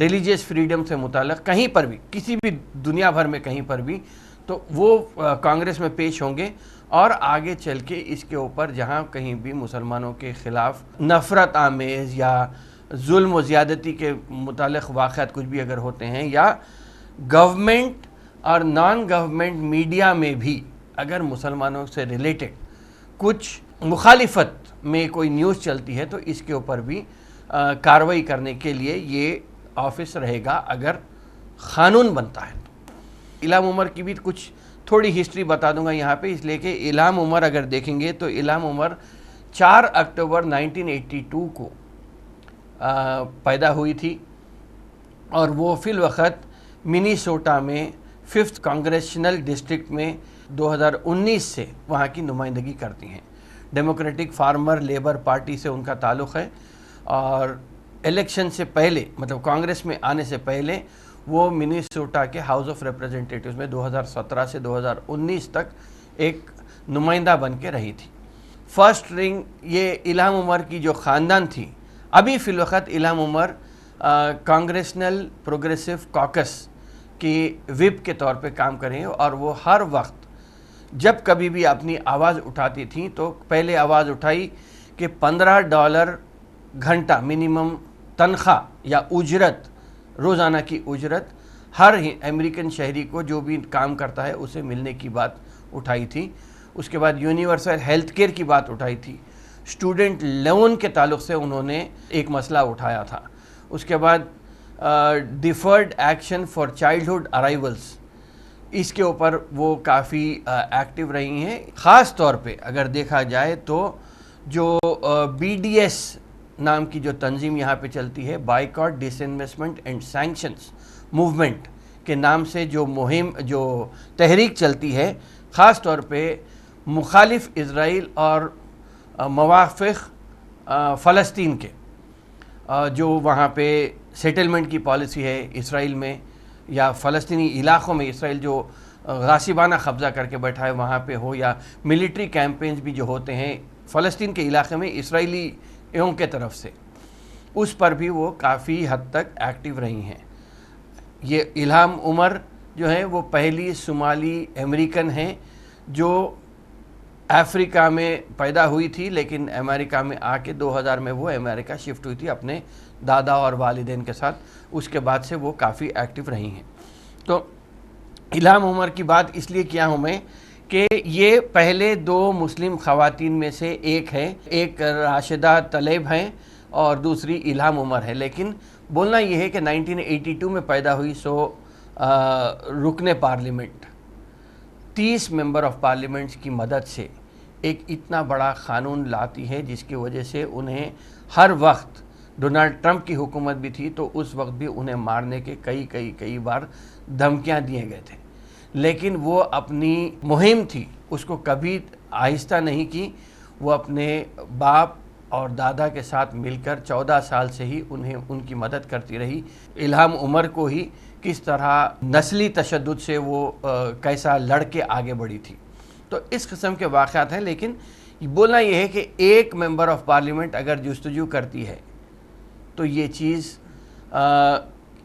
Religious freedom سے متعلق کہیں پر بھی، کسی بھی دنیا بھر میں کہیں پر بھی، تو وہ کانگریس میں پیش ہوں گے اور آگے چل کے اس کے اوپر جہاں کہیں بھی مسلمانوں کے خلاف نفرت آمیز یا ظلم و زیادتی کے متعلق واقعات کچھ بھی اگر ہوتے ہیں، یا گورنمنٹ اور نان گورنمنٹ میڈیا میں بھی اگر مسلمانوں سے ریلیٹڈ کچھ مخالفت میں کوئی نیوز چلتی ہے، تو اس کے اوپر بھی کارروائی کرنے کے لیے یہ آفس رہے گا اگر قانون بنتا ہے۔ الہام عمر کی بھی کچھ تھوڑی ہسٹری بتا دوں گا یہاں پہ، اس لیے کہ الہام عمر اگر دیکھیں گے تو الہام عمر 4 اکتوبر 1982 کو پیدا ہوئی تھی، اور وہ فی الوقت منیسوٹا میں 5th کانگریشنل ڈسٹرکٹ میں 2019 سے وہاں کی نمائندگی کرتی ہیں۔ ڈیموکریٹک فارمر لیبر پارٹی سے ان کا تعلق ہے، اور الیکشن سے پہلے، مطلب کانگریس میں آنے سے پہلے، وہ منیسوٹا کے ہاؤس آف ریپریزنٹیٹیوز میں 2017 سے 2019 تک ایک نمائندہ بن کے رہی تھی۔ فرسٹ رنگ یہ الہام عمر کی جو خاندان تھی، ابھی فی الوقت الہام عمر کانگریشنل پروگریسو کاکس کی وپ کے طور پہ کام کریں، اور وہ ہر وقت جب کبھی بھی اپنی آواز اٹھاتی تھیں تو پہلے آواز اٹھائی کہ $15 گھنٹہ منیمم تنخواہ یا اجرت، روزانہ کی اجرت ہر امریکن شہری کو جو بھی کام کرتا ہے اسے ملنے کی بات اٹھائی تھی۔ اس کے بعد یونیورسل ہیلتھ کیئر کی بات اٹھائی تھی، اسٹوڈنٹ لون کے تعلق سے انہوں نے ایک مسئلہ اٹھایا تھا۔ اس کے بعد ڈیفرڈ ایکشن فار چائلڈہڈ ارائیولز، اس کے اوپر وہ کافی ایکٹیو رہی ہیں۔ خاص طور پہ اگر دیکھا جائے تو جو BDS نام کی جو تنظیم یہاں پہ چلتی ہے، boycott disinvestment and sanctions movement کے نام سے جو مہم، جو تحریک چلتی ہے، خاص طور پہ مخالف اسرائیل اور موافق فلسطین کے، جو وہاں پہ سیٹلمنٹ کی پالیسی ہے اسرائیل میں یا فلسطینی علاقوں میں، اسرائیل جو غاصبانہ قبضہ کر کے بیٹھا ہے وہاں پہ ہو، یا ملٹری کیمپینز بھی جو ہوتے ہیں فلسطین کے علاقے میں اسرائیلیوں کے طرف سے، اس پر بھی وہ کافی حد تک ایکٹیو رہی ہیں۔ یہ الہام عمر جو ہے وہ پہلی صومالی امریکن ہیں جو افریقہ میں پیدا ہوئی تھی، لیکن امریکہ میں آ کے 2000 میں وہ امریکہ شفٹ ہوئی تھی اپنے دادا اور والدین کے ساتھ۔ اس کے بعد سے وہ کافی ایکٹیو رہی ہیں۔ تو الہام عمر کی بات اس لیے کیا ہوں میں کہ یہ پہلے 2 مسلم خواتین میں سے ایک ہے، ایک راشدہ طلیب ہیں اور دوسری الہام عمر ہے، لیکن بولنا یہ ہے کہ 1982 میں پیدا ہوئی، سو رکن پارلیمنٹ 30 ممبر آف پارلیمنٹس کی مدد سے ایک اتنا بڑا قانون لاتی ہے، جس کی وجہ سے انہیں ہر وقت، ڈونلڈ ٹرمپ کی حکومت بھی تھی تو اس وقت بھی انہیں مارنے کے کئی بار دھمکیاں دیے گئے تھے، لیکن وہ اپنی مہم تھی اس کو کبھی آہستہ نہیں کی۔ وہ اپنے باپ اور دادا کے ساتھ مل کر 14 سال سے ہی ان کی مدد کرتی رہی۔ الہام عمر کو ہی کس طرح نسلی تشدد سے وہ کیسا لڑ کے آگے بڑھی تھی۔ تو اس قسم کے واقعات ہیں، لیکن بولنا یہ ہے کہ ایک ممبر آف پارلیمنٹ اگر جستجو کرتی ہے تو یہ چیز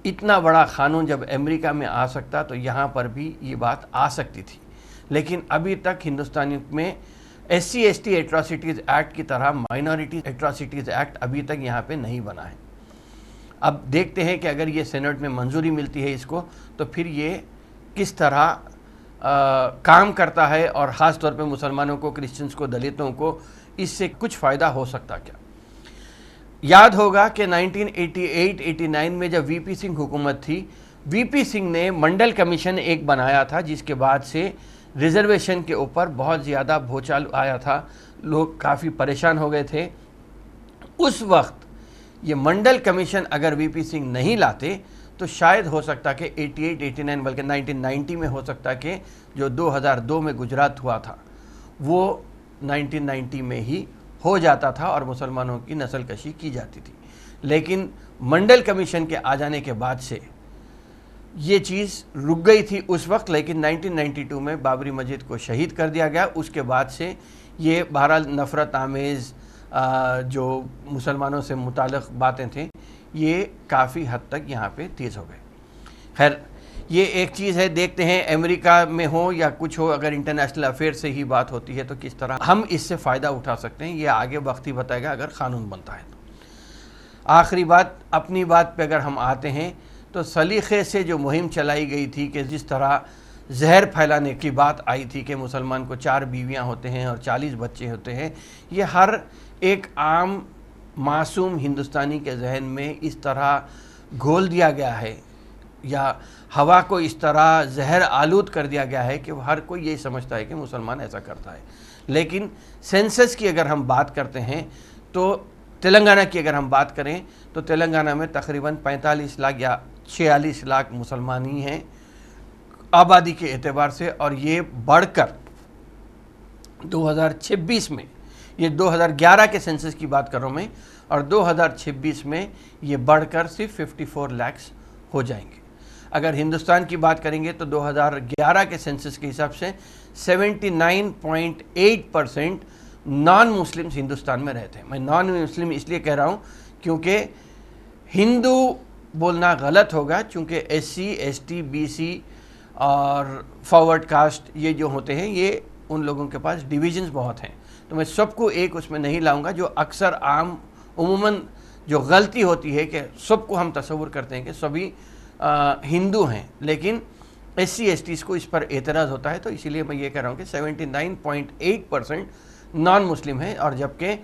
اتنا بڑا قانون جب امریکہ میں آ سکتا تو یہاں پر بھی یہ بات آ سکتی تھی، لیکن ابھی تک ہندوستان میں SC/ST ایٹراسٹیز ایکٹ کی طرح مائنورٹی ایٹراسٹیز ایکٹ ابھی تک یہاں پہ نہیں بنا ہے۔ اب دیکھتے ہیں کہ اگر یہ سینٹ میں منظوری ملتی ہے اس کو تو پھر یہ کس طرح کام کرتا ہے، اور خاص طور پہ مسلمانوں کو، کرسچنز کو، دلتوں کو اس سے کچھ فائدہ ہو سکتا کیا۔ یاد ہوگا کہ 1988-89 میں جب وی پی سنگھ حکومت تھی، وی پی سنگھ نے منڈل کمیشن ایک بنایا تھا، جس کے بعد سے ریزرویشن کے اوپر بہت زیادہ بھوچال آیا تھا، لوگ کافی پریشان ہو گئے تھے۔ اس وقت یہ منڈل کمیشن اگر وی پی سنگھ نہیں لاتے تو شاید ہو سکتا کہ 88-89 بلکہ 1990 میں ہو سکتا کہ جو 2002 میں گجرات ہوا تھا وہ 1990 میں ہی ہو جاتا تھا اور مسلمانوں کی نسل کشی کی جاتی تھی۔ لیکن منڈل کمیشن کے آ جانے کے بعد سے یہ چیز رک گئی تھی اس وقت، لیکن 1992 میں بابری مسجد کو شہید کر دیا گیا۔ اس کے بعد سے یہ بہرحال نفرت آمیز جو مسلمانوں سے متعلق باتیں تھیں یہ کافی حد تک یہاں پہ تیز ہو گئے۔ خیر یہ ایک چیز ہے، دیکھتے ہیں امریکہ میں ہو یا کچھ ہو، اگر انٹرنیشنل افیئر سے ہی بات ہوتی ہے تو کس طرح ہم اس سے فائدہ اٹھا سکتے ہیں، یہ آگے وقت ہی بتائے گا اگر قانون بنتا ہے تو۔ آخری بات، اپنی بات پہ اگر ہم آتے ہیں تو سلیقے سے جو مہم چلائی گئی تھی کہ جس طرح زہر پھیلانے کی بات آئی تھی کہ مسلمان کو 4 بیویاں ہوتے ہیں اور 40 بچے ہوتے ہیں، یہ ہر ایک عام معصوم ہندوستانی کے ذہن میں اس طرح گھول دیا گیا ہے یا ہوا کو اس طرح زہر آلود کر دیا گیا ہے کہ ہر کوئی یہی سمجھتا ہے کہ مسلمان ایسا کرتا ہے۔ لیکن سینسس کی اگر ہم بات کرتے ہیں تو تلنگانہ کی اگر ہم بات کریں تو تلنگانہ میں تقریباً 45 لاکھ یا 46 لاکھ مسلمان ہی ہیں آبادی کے اعتبار سے، اور یہ بڑھ کر 2026 میں، یہ 2011 کے سینسس کی بات کر رہا ہوں میں، اور 2026 میں یہ بڑھ کر صرف 54 لاکھ ہو جائیں گے۔ اگر ہندوستان کی بات کریں گے تو 2011 کے سینسس کے حساب سے 79.8% نان مسلمز ہندوستان میں رہتے ہیں۔ میں نان مسلم اس لیے کہہ رہا ہوں کیونکہ ہندو بولنا غلط ہوگا، چونکہ S C, S T, B C اور فارورڈ کاسٹ یہ جو ہوتے ہیں یہ ان لوگوں کے پاس ڈویژنز بہت ہیں، تو میں سب کو ایک اس میں نہیں لاؤں گا، جو اکثر عموماً جو غلطی ہوتی ہے کہ سب کو ہم تصور کرتے ہیں کہ سبھی ہندو ہیں، لیکن ایس سی ایس ٹیز کو اس پر اعتراض ہوتا ہے، تو اسی لیے میں یہ کہہ رہا ہوں کہ 79.8% نان مسلم ہیں، اور جبکہ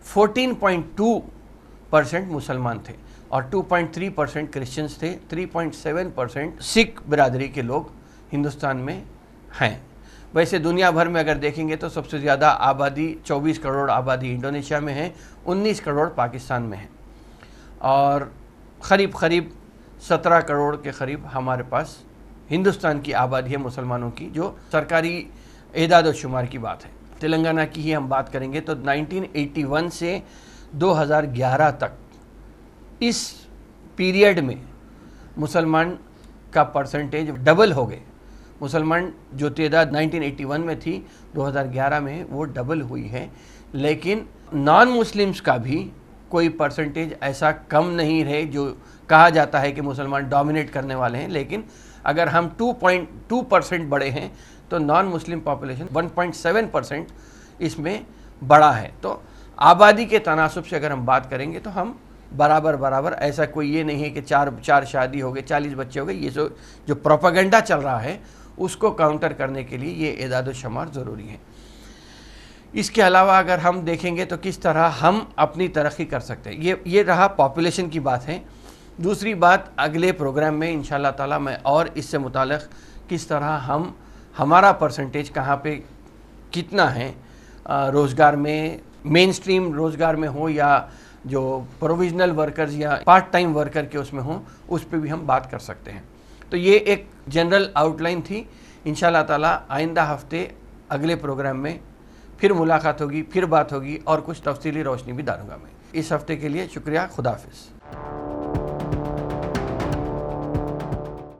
14.2% مسلمان تھے اور 2.3% کرسچنز تھے، 3.7% سکھ برادری کے لوگ ہندوستان میں ہیں۔ ویسے دنیا بھر میں اگر دیکھیں گے تو سب سے زیادہ آبادی 24 کروڑ آبادی انڈونیشیا میں ہے، 19 کروڑ پاکستان میں ہے، اور قریب 17 کروڑ کے قریب ہمارے پاس ہندوستان کی آبادی ہے مسلمانوں کی، جو سرکاری اعداد و شمار کی بات ہے۔ تلنگانہ کی ہی ہم بات کریں گے تو 1981 سے 2011 تک اس پیریڈ میں مسلمان کا پرسنٹیج ڈبل ہو گئے۔ مسلمان جو تعداد 1981 میں تھی 2011 میں وہ ڈبل ہوئی ہے، لیکن نان مسلمز کا بھی کوئی پرسنٹیج ایسا کم نہیں رہے جو کہا جاتا ہے کہ مسلمان ڈومینیٹ کرنے والے ہیں، لیکن اگر ہم 2.2% بڑے ہیں تو نان مسلم پاپولیشن 1.7% اس میں بڑا ہے۔ تو آبادی کے تناسب سے اگر ہم بات کریں گے تو ہم برابر، ایسا کوئی یہ نہیں ہے کہ 4 شادی ہو گئے، 40 بچے ہو گئے، یہ جو پروپیگنڈا چل رہا ہے اس کو کاؤنٹر کرنے کے لیے یہ اعداد و شمار ضروری ہے۔ اس کے علاوہ اگر ہم دیکھیں گے تو کس طرح ہم اپنی ترقی کر سکتے ہیں، یہ رہا پاپولیشن کی بات ہے۔ دوسری بات اگلے پروگرام میں انشاءاللہ تعالی میں اور اس سے متعلق کس طرح ہمارا پرسنٹیج کہاں پہ کتنا ہے روزگار میں، مین سٹریم روزگار میں ہو یا جو پروویژنل ورکرز یا پارٹ ٹائم ورکر کے اس میں ہوں، اس پہ بھی ہم بات کر سکتے ہیں۔ تو یہ ایک جنرل آؤٹ لائن تھی۔ انشاءاللہ تعالی آئندہ ہفتے اگلے پروگرام میں پھر ملاقات ہوگی، پھر بات ہوگی اور کچھ تفصیلی روشنی بھی ڈالوں گا میں۔ اس ہفتے کے لیے شکریہ، خدا حافظ۔